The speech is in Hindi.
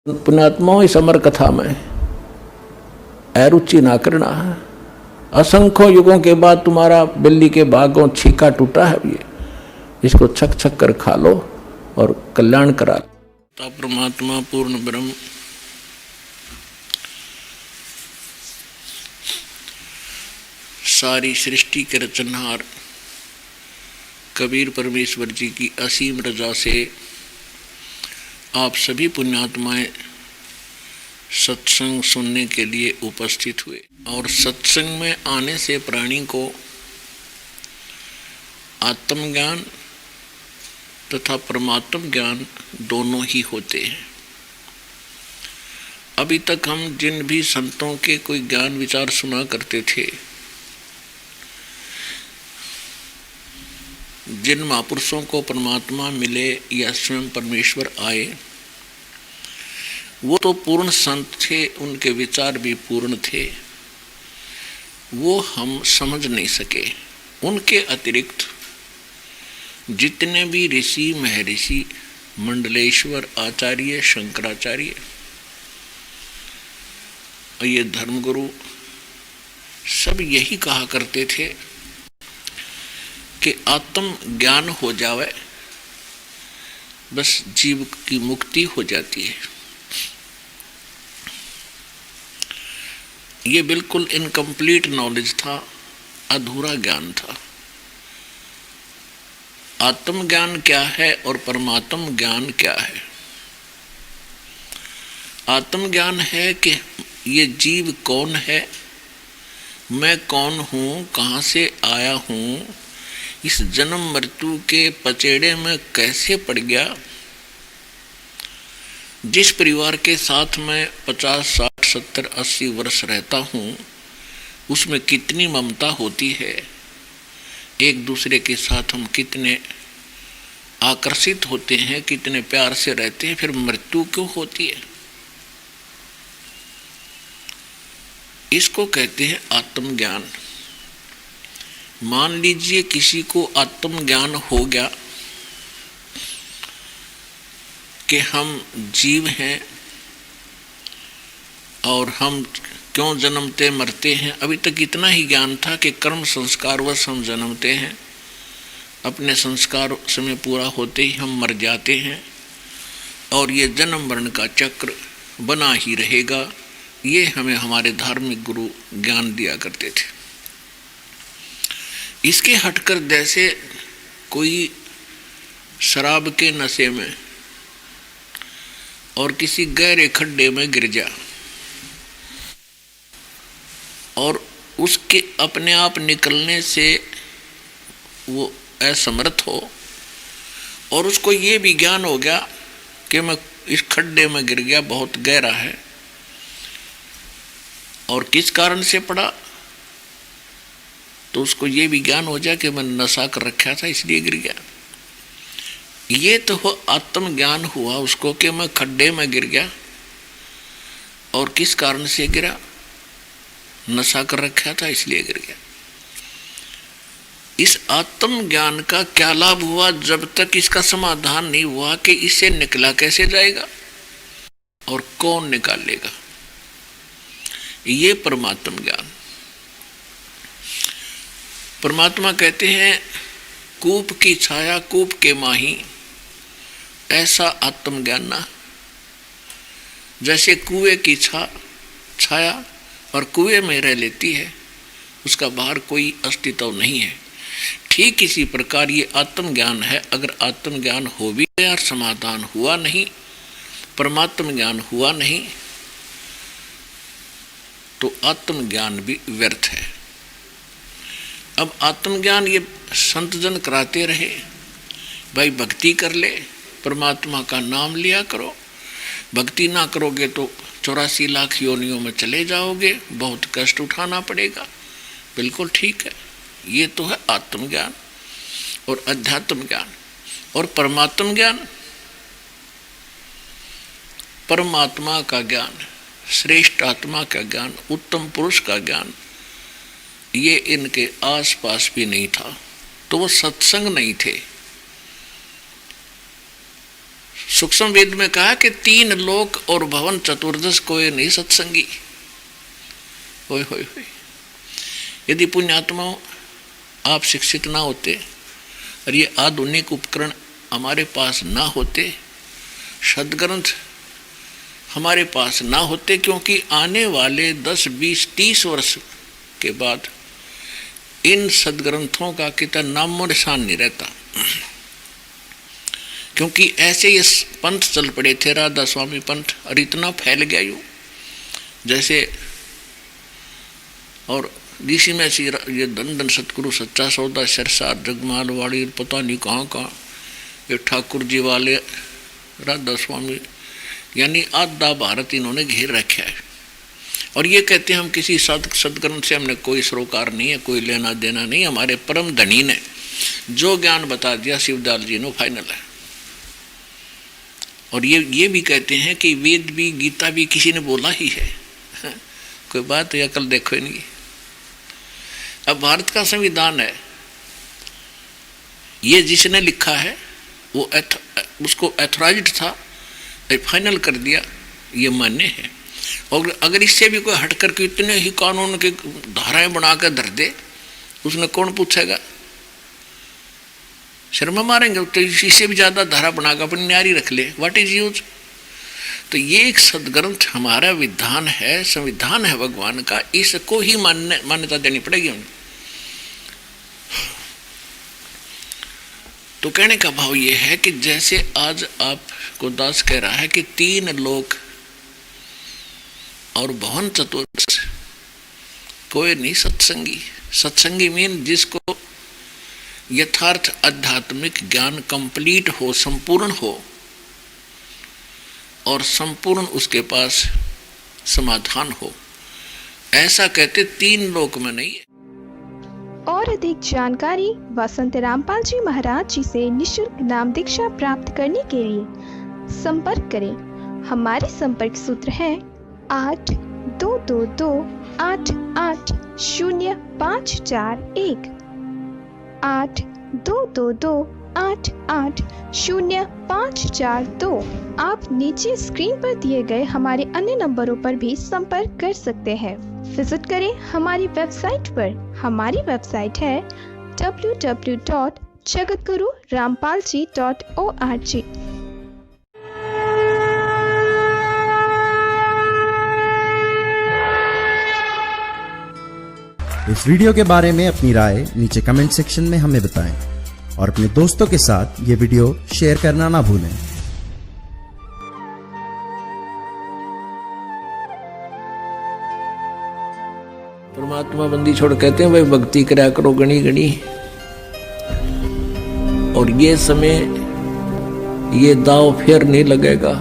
पुण्यात्माओं इस अमर कथा में अरुचि ना करना है। असंख्य युगों के बाद तुम्हारा बिल्ली के भागों छीका टूटा है, ये इसको छक छक कर खा लो और कल्याण करा लो। परमात्मा पूर्ण ब्रह्म सारी सृष्टि के रचनहार कबीर परमेश्वर जी की असीम रजा से आप सभी पुण्यात्माएं सत्संग सुनने के लिए उपस्थित हुए और सत्संग में आने से प्राणी को आत्मज्ञान तथा परमात्म ज्ञान दोनों ही होते हैं। अभी तक हम जिन भी संतों के कोई ज्ञान विचार सुना करते थे, जिन महापुरुषों को परमात्मा मिले या स्वयं परमेश्वर आए, वो तो पूर्ण संत थे, उनके विचार भी पूर्ण थे, वो हम समझ नहीं सके। उनके अतिरिक्त जितने भी ऋषि महर्षि मंडलेश्वर आचार्य शंकराचार्य ये धर्मगुरु सब यही कहा करते थे कि आत्म ज्ञान हो जावे बस जीव की मुक्ति हो जाती है। ये बिल्कुल इनकम्प्लीट नॉलेज था, अधूरा ज्ञान था। आत्मज्ञान क्या है और परमात्म ज्ञान क्या है? आत्मज्ञान है कि ये जीव कौन है, मैं कौन हूँ, कहाँ से आया हूँ, इस जन्म मृत्यु के पचेड़े में कैसे पड़ गया, जिस परिवार के साथ मैं 50, 60, 70, 80 वर्ष रहता हूँ उसमें कितनी ममता होती है, एक दूसरे के साथ हम कितने आकर्षित होते हैं, कितने प्यार से रहते हैं, फिर मृत्यु क्यों होती है? इसको कहते हैं आत्मज्ञान। मान लीजिए किसी को आत्मज्ञान हो गया कि हम जीव हैं और हम क्यों जन्मते मरते हैं। अभी तक इतना ही ज्ञान था कि कर्म संस्कारवश हम जन्मते हैं, अपने संस्कार समय पूरा होते ही हम मर जाते हैं और ये जन्म मरण का चक्र बना ही रहेगा। ये हमें हमारे धार्मिक गुरु ज्ञान दिया करते थे। इसके हटकर जैसे कोई शराब के नशे में और किसी गहरे खड्डे में गिर जा और उसके अपने आप निकलने से वो असमर्थ हो और उसको ये भी ज्ञान हो गया कि मैं इस खड्डे में गिर गया, बहुत गहरा है, और किस कारण से पड़ा, तो उसको ये भी ज्ञान हो जाए कि मैं नशा कर रखा था इसलिए गिर गया। ये तो आत्मज्ञान हुआ उसको कि मैं खड्डे में गिर गया और किस कारण से गिरा, नशा कर रखा था इसलिए गिर गया। इस आत्मज्ञान का क्या लाभ हुआ जब तक इसका समाधान नहीं हुआ कि इससे निकला कैसे जाएगा और कौन निकालेगा? ये परमात्म ज्ञान। परमात्मा कहते हैं कूप की छाया कूप के माही, ऐसा आत्मज्ञान ना। जैसे कुएं की छाया और कुएं में रह लेती है, उसका बाहर कोई अस्तित्व नहीं है, ठीक इसी प्रकार ये आत्मज्ञान है। अगर आत्मज्ञान हो भी गया, समाधान हुआ नहीं, परमात्म ज्ञान हुआ नहीं, तो आत्मज्ञान भी व्यर्थ है। अब आत्मज्ञान ये संत जन कराते रहे, भाई भक्ति कर ले, परमात्मा का नाम लिया करो, भक्ति ना करोगे तो 84 लाख योनियों में चले जाओगे, बहुत कष्ट उठाना पड़ेगा। बिल्कुल ठीक है, ये तो है आत्मज्ञान और अध्यात्म ज्ञान। और परमात्म ज्ञान, परमात्मा का ज्ञान, श्रेष्ठ आत्मा का ज्ञान, उत्तम पुरुष का ज्ञान, ये इनके आसपास भी नहीं था, तो वो सत्संग नहीं थे। सूक्ष्म वेद में कहा कि 3 लोक और भवन चतुर्दश कोई नहीं सत्संगी। होय होय होय। यदि पुण्यात्माओं आप शिक्षित ना होते और ये आधुनिक उपकरण हमारे पास ना होते, सद्ग्रंथ हमारे पास ना होते, क्योंकि आने वाले 10, 20, 30 वर्ष के बाद इन सद्ग्रंथों का कितना नामो निशान नहीं रहता, क्योंकि ऐसे ये पंथ चल पड़े थे, राधा स्वामी पंथ, और इतना फैल गया यूँ जैसे। और ऋषि में से ये धन धन सतगुरु सच्चा सौदा सरसार जगमाल वाड़ी पता नहीं कहाँ कहाँ, ये ठाकुर जी वाले राधा स्वामी, यानी आधा भारत इन्होंने घेर रखा है। और ये कहते हैं हम किसी सदग्रंथ से हमने कोई सरोकार नहीं है, कोई लेना देना नहीं, हमारे परम धनी ने जो ज्ञान बता दिया शिवदयाल जी ने फाइनल है। और ये भी कहते हैं कि वेद भी गीता भी किसी ने बोला ही है, कोई बात या कल देखो ही नहीं। अब भारत का संविधान है, ये जिसने लिखा है वो उसको एथोराइज्ड था, फाइनल कर दिया, ये मान्य है। और अगर इससे भी कोई हट करके इतने ही कानून के धाराएं बना कर धर दे, उसने कौन पूछेगा? शर्मा मारेंगे। तो इससे भी ज़्यादा धारा बनाकर अपनी न्यारी रख ले, व्हाट इज यूज। तो ये एक सदग्रंथ हमारा विधान है, संविधान है भगवान का, इसको ही मान्यता देनी पड़ेगी हमें। तो कहने का भाव ये है कि जैसे आज आपको दास कह रहा है कि 3 लोक और भवन चतुर्दश कोई नहीं सत्संगी। सत्संगी मीन जिसको यथार्थ आध्यात्मिक ज्ञान कंप्लीट हो, संपूर्ण हो, और संपूर्ण उसके पास समाधान हो, ऐसा कहते 3 लोक में नहीं है। और अधिक जानकारी वसंत रामपाल जी महाराज जी से निशुल्क नाम दीक्षा प्राप्त करने के लिए संपर्क करें। हमारे संपर्क सूत्र है 8222880541 8222880542। आप नीचे स्क्रीन पर दिए गए हमारे अन्य नंबरों पर भी संपर्क कर सकते हैं। विजिट करें हमारी वेबसाइट पर। हमारी वेबसाइट है www.jagatgururampalji.org। इस वीडियो के बारे में अपनी राय नीचे कमेंट सेक्शन में हमें बताएं और अपने दोस्तों के साथ ये वीडियो शेयर करना ना भूलें। परमात्मा बंदी छोड़ कहते हैं भाई भक्ति करा करो गणी गणी। और ये समय ये दाव फिर नहीं लगेगा।